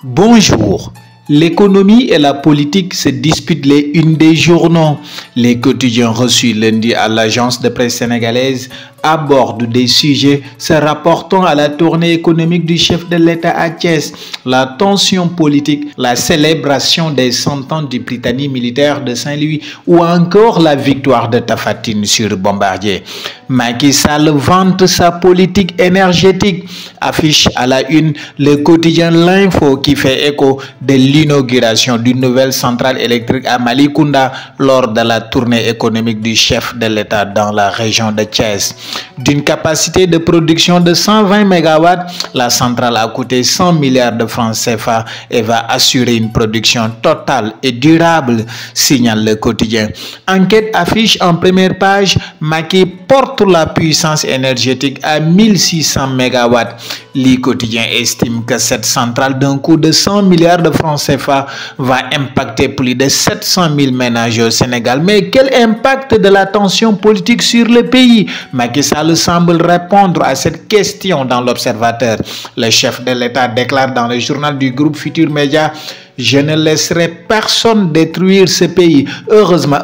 Bonjour. L'économie et la politique se disputent les unes des journaux. Les quotidiens reçus lundi à l'agence de presse sénégalaise abordent des sujets se rapportant à la tournée économique du chef de l'État à Thiès, la tension politique, la célébration des 100 ans du Britannie militaire de Saint-Louis ou encore la victoire de Tapha Tine sur Bombardier. Macky Sall vante sa politique énergétique, affiche à la une le quotidien L'Info qui fait écho de l'inauguration d'une nouvelle centrale électrique à Malicounda lors de la tournée économique du chef de l'État dans la région de Thiès. D'une capacité de production de 120 MW, la centrale a coûté 100 milliards de francs CFA et va assurer une production totale et durable, signale le quotidien. Enquête affiche en première page, Macky porte la puissance énergétique à 1600 MW. Le quotidien estime que cette centrale d'un coût de 100 milliards de francs CFA va impacter plus de 700 000 ménages au Sénégal. Mais quel impact de la tension politique sur le pays? Macky Sall semble répondre à cette question dans l'Observateur. Le chef de l'État déclare dans le journal du groupe Futur Média: je ne laisserai personne détruire ce pays. Heureusement,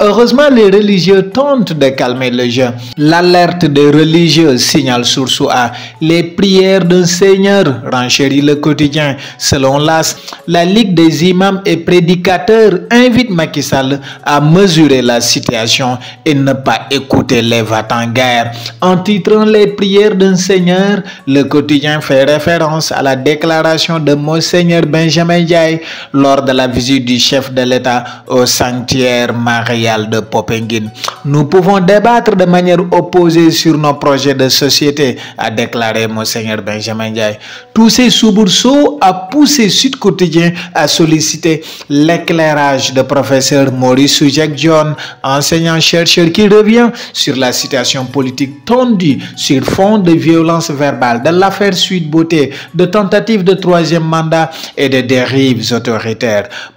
les religieux tentent de calmer le jeu. L'alerte des religieux, signale Source A. Les prières d'un seigneur, renchérit le quotidien. Selon l'AS, la Ligue des imams et prédicateurs invite Macky Sall à mesurer la situation et ne pas écouter les va-t-en-guerre. En titrant les prières d'un seigneur, le quotidien fait référence à la déclaration de Monseigneur Benjamin Ndiaye lors de la visite du chef de l'État au sanctuaire marial de Popenguine. Nous pouvons débattre de manière opposée sur nos projets de société, a déclaré Monseigneur Benjamin Ndiaye. Tous ces soubresauts a poussé Sud Quotidien à solliciter l'éclairage de professeur Maurice Soujek-Dione, enseignant-chercheur qui revient sur la situation politique tendue sur fond de violence verbale, de l'affaire Sweet Beauté, de tentatives de troisième mandat et de dérives autoritaires.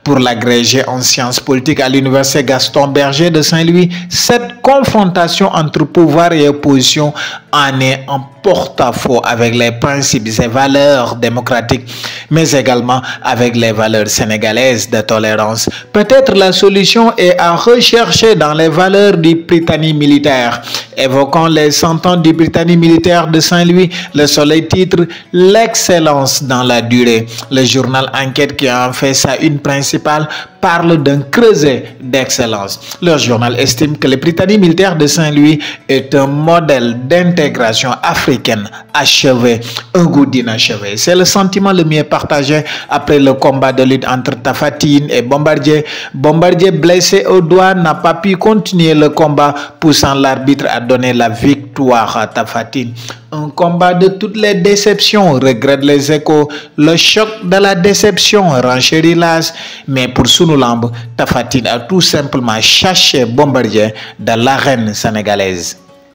Pour l'agrégé en sciences politiques à l'université Gaston Berger de Saint-Louis, cette confrontation entre pouvoir et opposition en est en porte-à-faux avec les principes et valeurs démocratiques, mais également avec les valeurs sénégalaises de tolérance. Peut-être la solution est à rechercher dans les valeurs du Britannie militaire. Évoquant les 100 ans du Britannie militaire de Saint-Louis, Le Soleil titre « L'excellence dans la durée ». Le journal Enquête, qui a en fait sa une principale, parle d'un creuset d'excellence. Le journal estime que le Britannie militaire de Saint-Louis est un modèle d'intégration africaine achevé, un goût d'inachevé. C'est le sentiment le mieux partagé après le combat de lutte entre Tapha Tine et Bombardier. Bombardier, blessé au doigt, n'a pas pu continuer le combat, poussant l'arbitre à donner la victoire à Tapha Tine. Un combat de toutes les déceptions, regrette les Échos. Le choc de la déception, renchérit l'AS. Mais pour Sunu Lamb, Tapha Tine a tout simplement chassé Bombardier de l'arène sénégalaise.